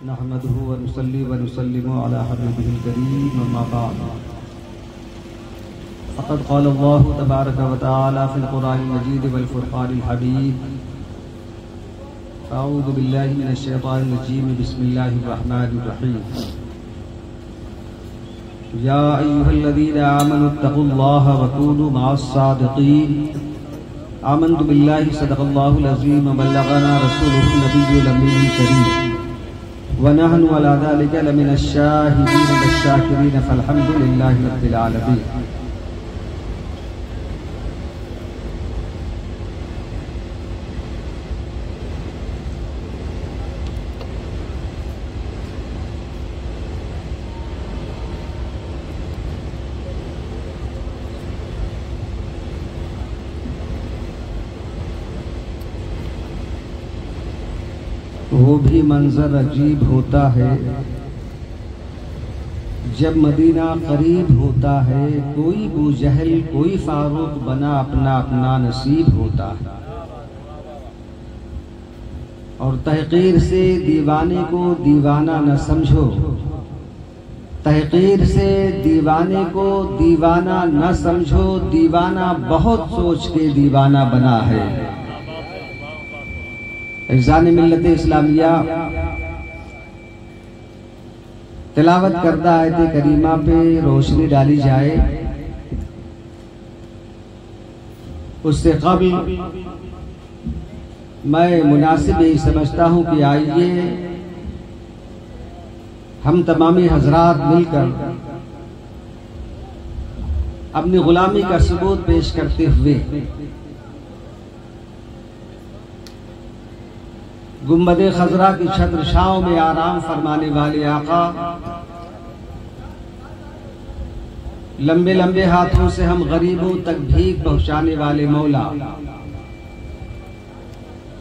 नहमदुहु व नुसल्ली व नुसल्लिमु अला हबीबिहिल करीम अम्मा बाद फ़क़द क़ाल अल्लाहु तबारक व तआला फ़िल क़ुरआनिल मजीद वल फ़ुरक़ानिल हमीद अऊज़ु बिल्लाहि मिनश शैतानिर रजीम बिस्मिल्लाहिर रहमानिर रहीम या अय्युहल्लज़ीना आमनु इत्तक़ुल्लाहा व कूनू मअस सादिक़ीन आमन्तु बिल्लाहि सदक़ल्लाहुल अज़ीम व बल्लग़ना रसूलुहुन नबियुल अम्मीयुल करीम व नहनु अला ज़ालिका लमिनश शाहिदीन वश्शाकिरीन फ़ल्हम्दुलिल्लाहि रब्बिल आलमीन। वो भी मंजर अजीब होता है जब मदीना करीब होता है, कोई बूजहल कोई फारूक बना अपना अपना नसीब होता है। और तहकीर से दीवाने को दीवाना न समझो, तहकीर से दीवाने को दीवाना न समझो, दीवाना बहुत सोच के दीवाना बना है। इज़ान मिल्लत इस्लामिया तिलावत करदा आयत करीमा पे रोशनी डाली जाए। उससे क़ब्ल मैं मुनासिब यही समझता हूँ कि आइए हम तमामी हजरात मिलकर अपनी गुलामी का सबूत पेश करते हुए गुंबदे खजरा की छत्र छांव में आराम फरमाने वाले आका, लंबे लंबे हाथों से हम गरीबों तक भीख पहुंचाने वाले मौला,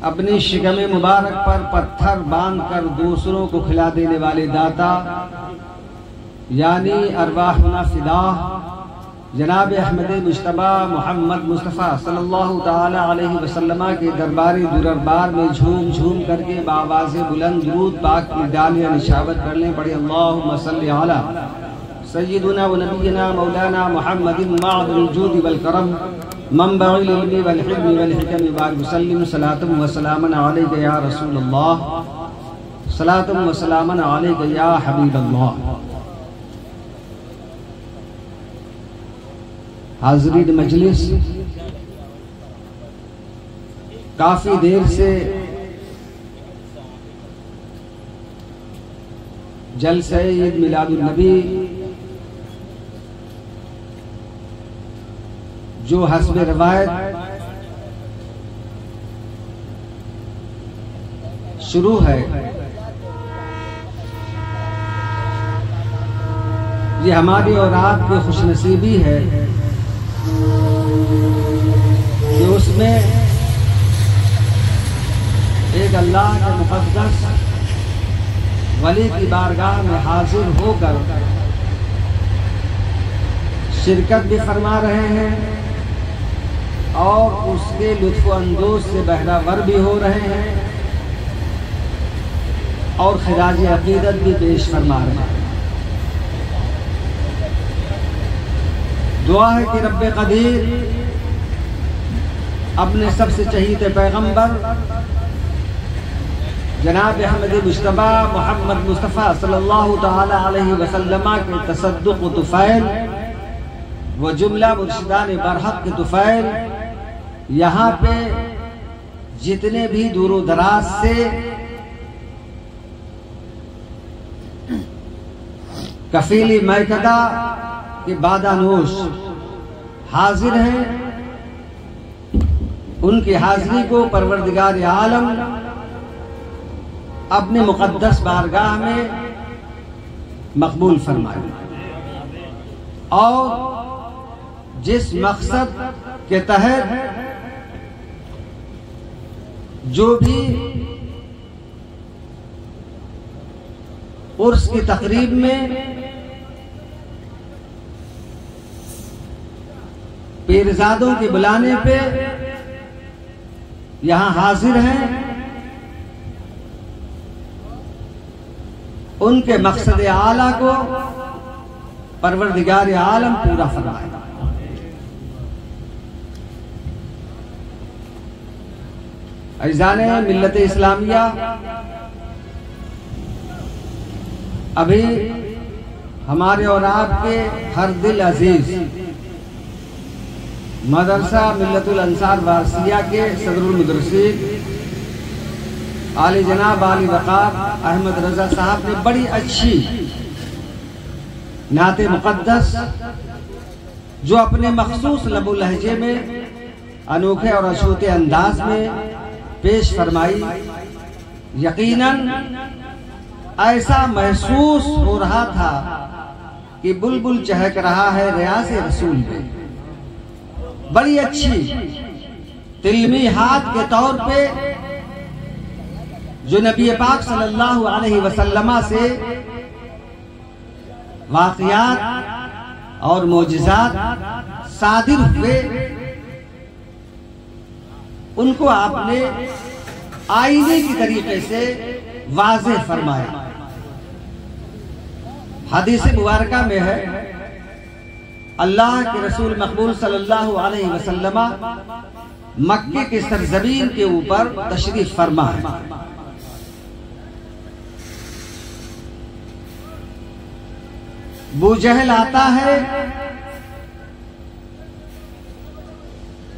अपनी शिकम मुबारक पर पत्थर बांधकर दूसरों को खिला देने वाले दाता, यानी अरवाहुना फिदा जनाब अहमद मुश्तबा मोहम्मद मुस्तफ़ा सल्लल्लाहु ताला अलैहि वसल्लम के दरबारी दुरबार में झूम झूम करके बावाज़े बुलंद दुरूद पाक की डालियां निशावत कर लें। पढ़े अल्लाहुम्मा सल्लि अला सय्यिदुना व नबियना मौलाना मुहम्मदिन मअदुल जूद वल करम मंबउल इल्मी वल हिल्मी वल हिकम व सल्लिम सलातुम व सलामन अलैका या रसूलल्लाह सलातुम व सलामन अलैका या हबीबल्लाह। हाज़रीन मजलिस, काफी देर से जलसे ईद मिलादुन नबी जो हस्ब रवायत शुरू है, ये हमारी और आपकी खुशनसीबी है कि उसमें एक अल्लाह के मुक़द्दस वली की बारगाह में हाजिर होकर शिरकत भी फरमा रहे हैं और उसके लुत्फ़ अंदोज़ से बहरावर भी हो रहे हैं और खिराज अक़ीदत भी पेश फरमा रहे हैं। दुआ है कि रब्बे क़दीर अपने सबसे चहीते पैगंबर जनाब अहमद मुश्तबा मोहम्मद मुस्तफ़ा सल्लल्लाहु ताला अलैहि वसल्लम के तसद्दुक़ तुफ़ैल व जुमला मुर्शिदान बरहक़ के तुफ़ैल यहाँ पे जितने भी दूर दराज से कफीली मैकदा के बादानोश हाजिर हैं, उनकी हाजिरी को परवरदिगार आलम अपने मुक़द्दस बारगाह में मकबूल फरमाए और जिस मकसद के तहत जो भी उर्स की तकरीब में पीरजादों के बुलाने पे यहाँ हाजिर हैं, उनके मकसद आला को परवरदिगार आलम पूरा फरमाए। अज़ीज़ाने मिल्लत इस्लामिया, अभी हमारे और आपके हर दिल अजीज मदरसा मिल्लतुल अंसार वारसिया के सदरुल मुदर्रिसीन आली जनाब आली वक़ार अहमद रजा साहब ने बड़ी अच्छी नाते मुक़द्दस जो अपने मखसूस लबो लहजे में अनोखे और अछूते अंदाज में पेश फरमाई। यकीनन ऐसा महसूस हो रहा था कि बुलबुल चहक रहा है रियाज़े रसूल में। बड़ी अच्छी तिल्मी हाथ के तौर पे जो नबी पाक सल्लल्लाहु अलैहि वसल्लम से वाक़ियात और मोजिज़ात सादिर हुए, उनको आपने आईने की तरीके से वाज़ेह फरमाया। हदीस मुबारका में है, अल्लाह के रसूल मकबूल सल्लल्लाहु अलैहि वसल्लम मक्के के सरजमीन के ऊपर तशरीफ फरमा है। बूजहल आता है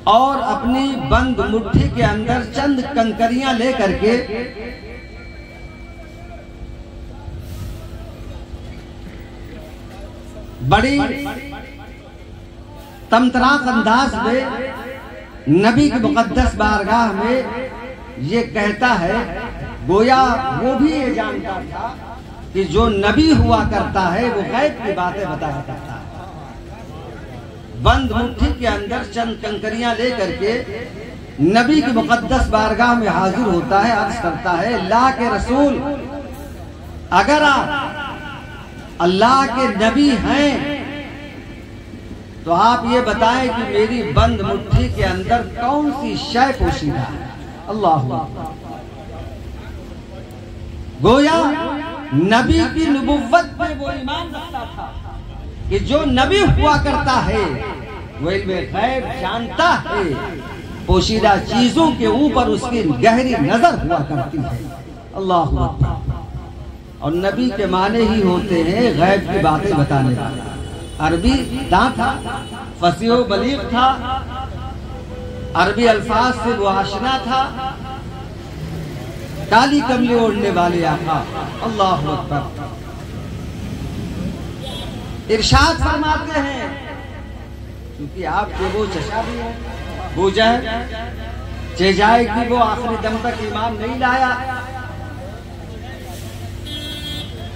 और अपनी बंद मुट्ठी के अंदर चंद कंकरियां लेकर के बड़ी तमतराक अंदाज में नबी की मुकद्दस बारगाह में ये कहता है, गोया वो भी ये जानता था कि जो नबी हुआ करता है वो गैब की बातें बताया करता है। बंद मुट्ठी के अंदर चंद कंकरियां लेकर के नबी की मुकद्दस बारगाह में हाजिर होता है, अर्ज करता है, अल्लाह के रसूल, अगर आप अल्लाह के नबी हैं तो आप ये बताएं कि मेरी बंद मुट्ठी के अंदर कौन सी शय पोशीदा है। अल्लाह गोया नबी की नबुव्वत पे वो ईमान रखता था कि जो नबी हुआ करता है वो इल्मे गैब जानता है, पोशीदा चीजों के ऊपर उसकी गहरी नजर हुआ करती है। अल्लाह अकबर। और नबी के माने ही होते हैं गैब की बातें बताने वाले। अरबी दां था, फसीह बलीग था, अरबी अल्फाज से वो आशना था, काली कमली ओढ़ने वाले आका। अल्लाह अकबर। इरशाद फरमाते हैं, क्योंकि आपके वो चचा भी है, बूजहल चेजाए की वो आखिरी दम तक ईमान नहीं लाया।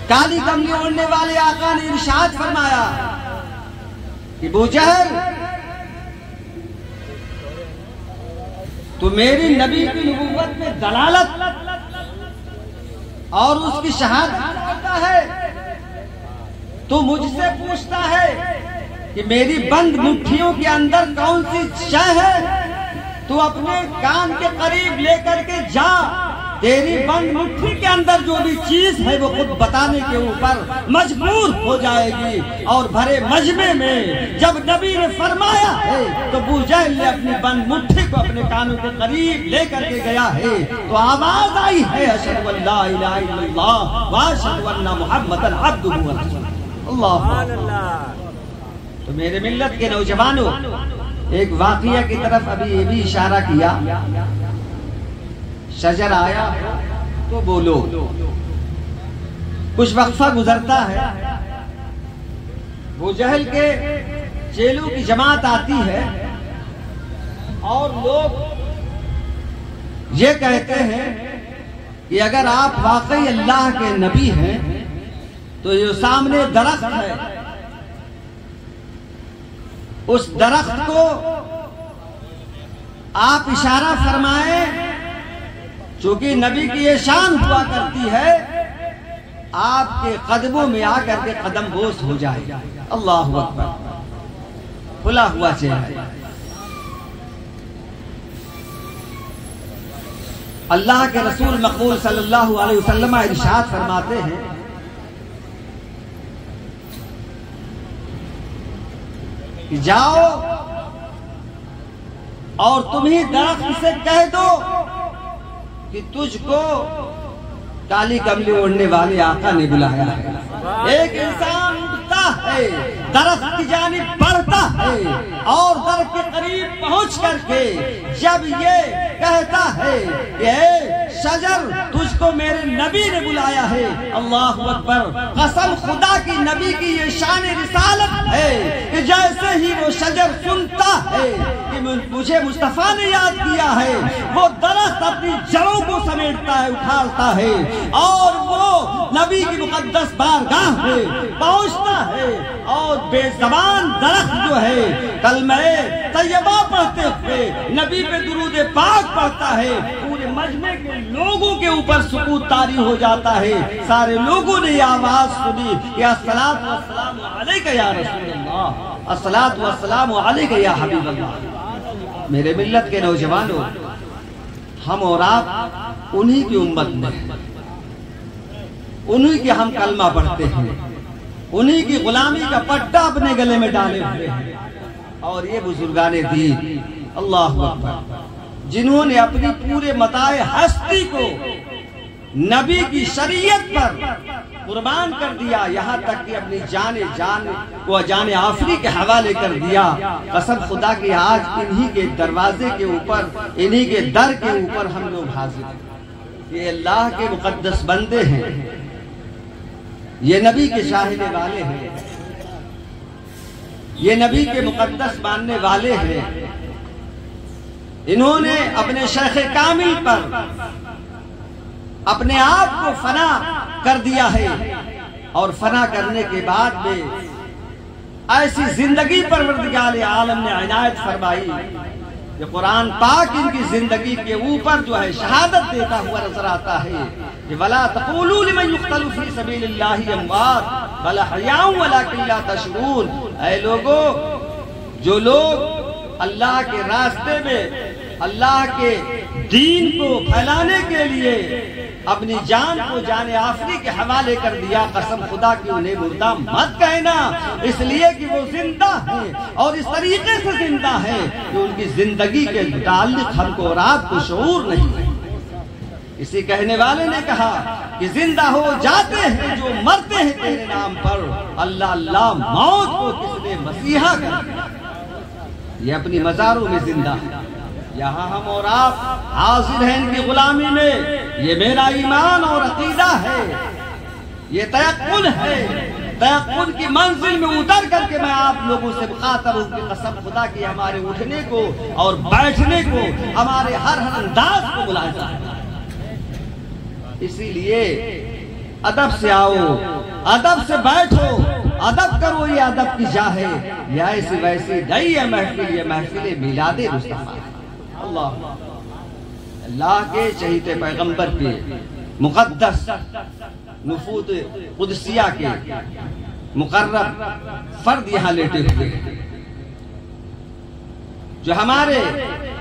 काली कमली ओढ़ने वाले आका ने इरशाद फरमाया कि बूजहल, तो मेरी नबी की नबुव्वत में दलालत और उसकी शहादत करता है, तो मुझसे पूछता है कि मेरी बंद मुट्ठियों के अंदर कौन सी शय है, तू अपने कान के करीब लेकर के जा, तेरी बंद मुट्ठी के अंदर जो भी चीज है वो खुद बताने के ऊपर मजबूर हो जाएगी। और भरे मजमे में जब नबी ने फरमाया है तो बूजहल ने अपनी बंद मुट्ठी को अपने कानों के करीब लेकर के गया है, तो आवाज आई है, अशहदु अल्ला इलाहा इल्लल्लाह व अशहदु अन्ना मुहम्मदन अब्दुहु व रसूलुहु। अल्लाह। तो मेरे मिल्लत के नौजवानों, एक वाक़िया की तरफ अभी ये भी इशारा किया, शजर आया तो बोलो। कुछ वक्फा गुजरता है, बूजहल के चेलों की जमात आती है और लोग ये कहते हैं कि अगर आप वाकई अल्लाह के नबी हैं तो ये सामने दरख्त है, उस दरख्त को आप इशारा फरमाएं, चूंकि नबी की ये शान हुआ करती है, आपके कदमों में आकर के कदम बोस हो जाए। अल्लाह अकबर। खुला हुआ चेहरा। अल्लाह के रसूल मकबूल सल्लल्लाहु अलैहि वसल्लम इरशाद फरमाते हैं, कि जाओ और तुम ही दरख्त से कह दो कि तुझको काली कमली ओढ़ने वाले आका ने बुलाया है। एक इंसान उठता है, दरख्त की जानिब बढ़ता है और दरख्त के करीब पहुंच करके जब ये कहता है कि शजर तुझको मेरे नबी ने बुलाया है, अल्लाह अकबर, कसम खुदा की नबी की ये शान रिसालत है कि जैसे ही वो शजर सुनता है कि मुझे मुस्तफा ने याद किया है, वो दरख्त अपनी जड़ों को समेटता है, उखाड़ता है और वो नबी की मुकद्दस बारगाह में पहुंचता है और बेज़बान दरख्त जो है कलमे तैयबा पढ़ते हुए नबी पे दुरूद पाक पढ़ता है। पूरे मजमे के लोगों के ऊपर सुकूत तारी हो जाता है। सारे लोगों ने ये आवाज सुनी कि अस्सलातु वस्सलामु अलैका या रसूलल्लाह, अस्सलातु वस्सलामु अलैका या हबीबल्लाह। मेरे मिल्लत के नौजवानों, हम और आप उन्हीं की उम्मत में, उन्हीं के हम कलमा पढ़ते हैं, उन्हीं की गुलामी का पट्टा अपने गले में डाले हुए हैं। और ये बुजुर्गाने दीन, अल्लाह अकबर, जिन्होंने अपनी पूरे मताए हस्ती को नबी की शरीयत पर कुर्बान कर दिया, यहाँ तक कि अपनी जाने आफरी के हवाले कर दिया। कसम खुदा की आज इन्हीं के दरवाजे के ऊपर, इन्हीं के दर के ऊपर हम लोग हाजिर हैं। ये अल्लाह के मुकद्दस बंदे हैं, ये नबी के चाहने वाले हैं, ये नबी के मुकद्दस मानने वाले हैं। इन्होंने अपने शेख कामिल पर अपने आप को फना कर दिया है और फना करने के बाद में ऐसी जिंदगी परवरदिगार आलम ने इनायत फरमाई। ये कुरान पाक इनकी जिंदगी के ऊपर जो है शहादत देता हुआ नजर आता है कि वला तक़ूलू लिमन युक़तलू फी सबीलिल्लाहि अमवात बल अहयाउ वलाकिन ला तशऊरून। ऐ लोगो, जो लोग अल्लाह के रास्ते में अल्लाह के दीन को फैलाने के लिए अपनी जान को जाने आफरी के हवाले कर दिया, कसम खुदा की उन्हें मुर्दा मत कहना, इसलिए कि वो जिंदा है और इस तरीके से जिंदा है कि उनकी जिंदगी के मुताल्लिक हमको और आपको शऊर नहीं है। इसी कहने वाले ने कहा कि जिंदा हो जाते हैं जो मरते हैं तेरे नाम पर, अल्लाह अल्लाह मौत को किसने मसीहा कर दिया। ये अपनी मज़ारों में जिंदा है। यहाँ हम और आप हाजिर हैं इनकी गुलामी में। ये मेरा ईमान और अकीदा है, ये तयक्कुन है। तयक्कुन की मंजिल में उतर करके मैं आप लोगों से मुखातब हूँ कि कसम खुदा की हमारे उठने को और बैठने को, हमारे हर अंदाज को मुलाहिजा है। इसीलिए अदब से आओ, अदब से बैठो, अदब करो, ये अदब की जा है। या ऐसी वैसी नहीं है महफिल, ये महफिल मिलादे मुस्तफा। अल्लाह के चहीते पैगंबर के मुकद्दस नुफूद कुदसिया के मुकर्रब फर्द यहाँ लेटे हुए, जो हमारे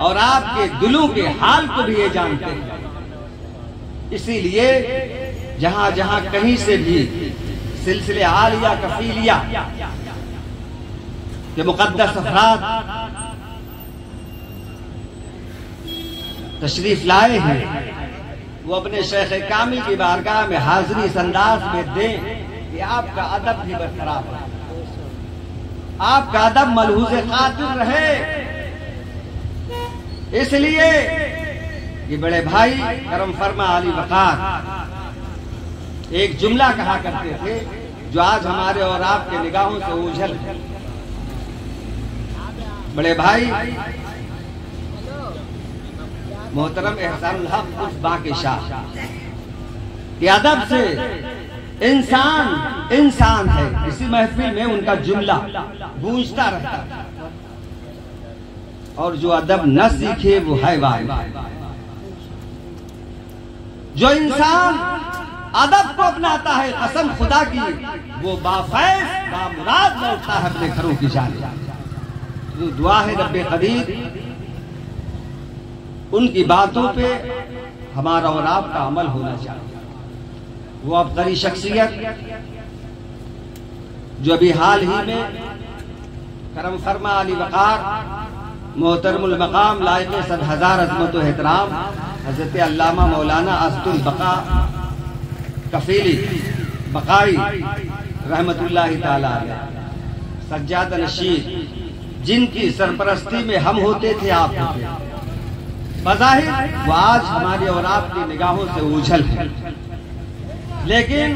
और आपके दिलों के हाल को भी ये जानते हैं। इसीलिए जहां जहां कहीं से भी सिलसिले आलिया कफीलिया के मुकद्दस अफराद तशरीफ लाए हैं, वो अपने शेख कामिल की बारगाह में हाजिरी इस अंदाज में दें कि आपका अदब भी बरकरार रहे, आपका अदब मलहूज़े खातिर रहे। इसलिए ये बड़े भाई करम फरमा अली वक़ार एक जुमला कहा करते थे जो आज हमारे और आपके निगाहों से ओझल है। बड़े भाई मोहतरम एहसानुल हक उस बाके शाह के अदब से इंसान इंसान है, इसी महफिल में उनका जुमला गूंजता रहता है। और जो अदब न सीखे वो हैवान। जो इंसान अदब को अपनाता है, कसम खुदा की, वो बाफैज बामुराद लौटता है अपने घरों की जानिब। तो दुआ है रब्बे कदीर उनकी बातों पे हमारा और आपका अमल होना चाहिए। वो अफजली शख्सियत जो अभी हाल ही में करम फरमा अली वक़ार मोहतरमुल मकाम लायक 100,000 अज़मत व एहतराम हज़रत अल्लामा मौलाना असदुल बका कफीली बकाई रहमतुल्लाहि ताला अलैह सज्जाद नशीद, जिनकी सरपरस्ती में हम होते थे, आप होते, बज़ाहिर वो आज हमारी और आपकी निगाहों से ओझल है, लेकिन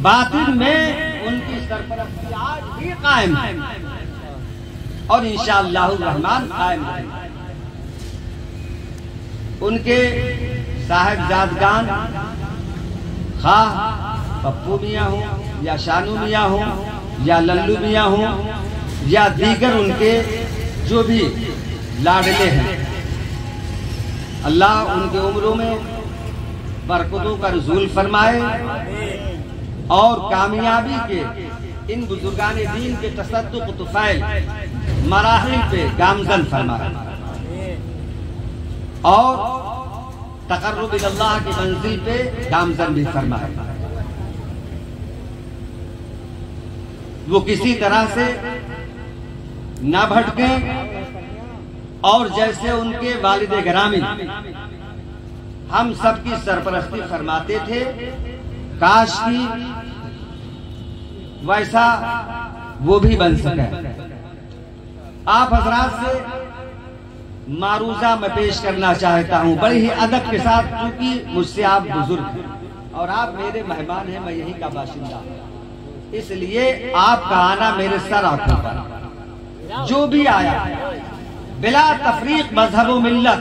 बातिन में उनकी सरपरस्ती आज भी कायम है और इंशाअल्लाह रहमान कायम रहेगी। उनके साहिबजादगान खाह पप्पू मियाँ हो या शानू मियाँ हो या लल्लू मियाँ हो या दीगर उनके जो भी लाडले हैं, अल्लाह उनके उम्रों में बरकतों का नुज़ूल फरमाए और कामयाबी के इन बुजुर्गाने दीन के तसद्दुक़ तुफ़ैल मराहिल पे गामज़न फरमाए और तक़र्रुब इलल्लाह की मंजिल पे गामज़न भी फरमाए। वो किसी तरह से न भटके और जैसे उनके वालिद गिरामी हम सबकी सरपरस्ती फरमाते थे, काश की वैसा वो भी बन सके। आप हजरात से मारूजा मैं पेश करना चाहता हूँ बड़े ही अदब के साथ, क्योंकि मुझसे आप बुजुर्ग हैं और आप मेरे मेहमान हैं, मैं यही का बाशिंदा हूँ, इसलिए आपका आना मेरे सर आंखों पर। जो भी आया बिला तफरीक मजहब व मिल्लत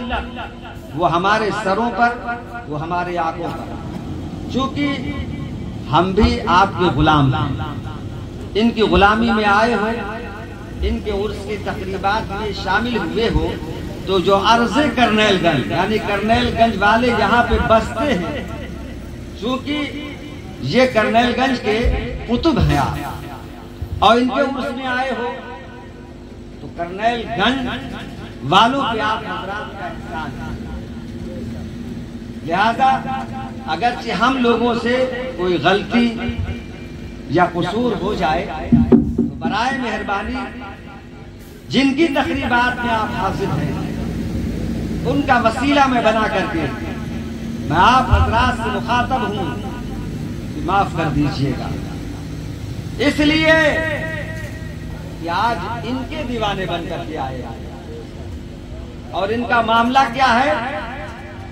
वो हमारे सरों पर, वो हमारे आंखों पर, चूंकि हम भी आपके गुलाम हैं, इनकी गुलामी में आए हो, इनके उर्स की तकरीबात में शामिल हुए हो, तो जो अर्ज़े करनेलगंज यानी करनेलगंज वाले यहाँ पे बसते हैं, चूंकि ये करनेलगंज के कुतुब हैं आप और इनके उर्स में आए हो, तो करनेलगंज वालों पे आप हज़रात का एहसान है। लिहाजा अगरचे हम लोगों से कोई गलती या कसूर हो जाए तो बराए मेहरबानी जिनकी तकरीबात में आप हाजिर हैं उनका वसीला में बना करके मैं आप हज़रात से मुखातब हूं कि माफ कर दीजिएगा, इसलिए कि आज इनके दीवाने बनकर के आए और इनका मामला क्या है।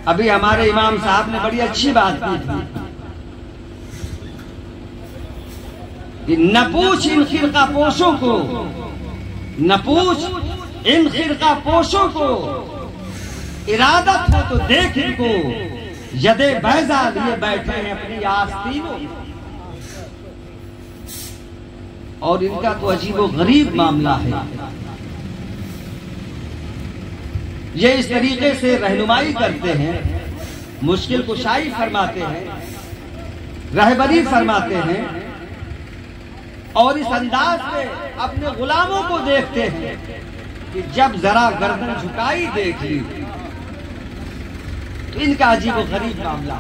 अभी हमारे इमाम साहब ने बड़ी अच्छी बात की थी कि न पूछ इन खिरका पोशों को, न पूछ इन खिरका पोशों को, इरादत हो तो देख इनको, यदे बैजा लिए बैठे हैं अपनी आस्तीनों। और इनका तो अजीबो गरीब मामला है, ये इस तरीके से रहनुमाई करते हैं, मुश्किल कुशाई फरमाते हैं, रहबरी फरमाते हैं और इस अंदाज से अपने गुलामों को देखते हैं कि जब जरा गर्दन झुकाई देख ली तो इनका अजीबो गरीब मामला।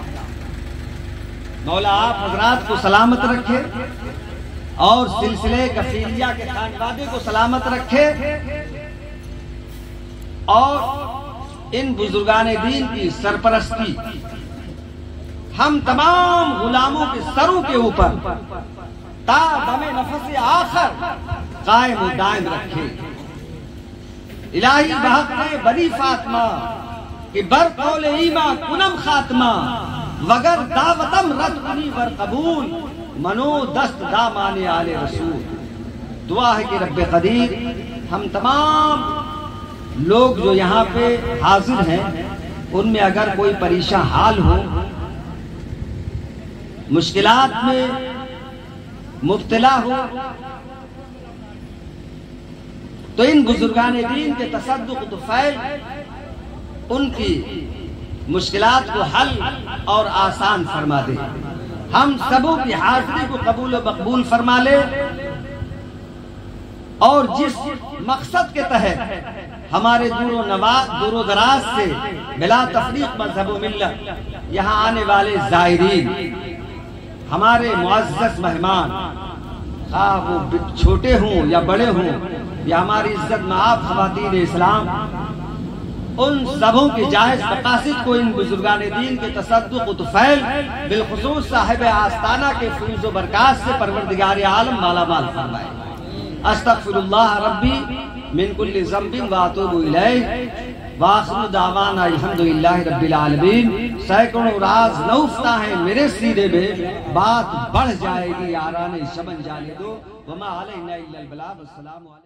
मौला आप हजरात को सलामत रखे और सिलसिले कफीलिया के खानवादे को सलामत रखे और इन बुजुर्गाने दीन की सरपरस्ती हम तमाम गुलामों के सरों के ऊपर ता दमे नफस आखिर कायम व दायम रखे। इलाही बहक ने बनी फातिमा कि बर कौले ईमा कुनम खात्मा, वगर दावतम रद कुनी वर कबूल, मनो दस्त दामाने आले रसूल। दुआ है कि रब्बे कदीर हम तमाम लोग जो यहाँ पे हाजिर हैं उनमें अगर कोई परेशान हाल हो, मुश्किलात में मुब्तला हो, तो इन बुजुर्गाने दीन के तसद्दुक़ तुफ़ैल उनकी मुश्किलात को हल और आसान फरमा दे। हम सबों की हाजिरी को कबूल व मकबूल फरमा ले और जिस मकसद के तहत हमारे दूरो दराज से बिला तफरीक मजहब व मिल्लत यहाँ आने वाले ज़ायरीन, हमारे मुअज़्ज़ज़ मेहमान, वो छोटे हों या बड़े हों, या हमारी इज्जत में आप खवातीन इस्लाम उन सबों के जायज मकासिद को इन बुजुर्गान दीन के तसद्दुक़ तुफ़ैल बिलखुसूस साहिब आस्ताना के फैज़ व बरक़ात से परवरदिगार आलम मालामाल फरमाए। अस्तग़फिरुल्लाह रब्बी मिन कुल्लि ज़ंबिन व अतूबु इलैहि व आखिरु दावाना अल्हम्दुलिल्लाहि रब्बिल आलमीन। सैकड़ों राज न उफ़्ता है मेरे सीने में, बात बढ़ जाएगी याराने शबन जाने दो। वमा अलैना इल्लल बलाग। अस्सलामु अलैकुम।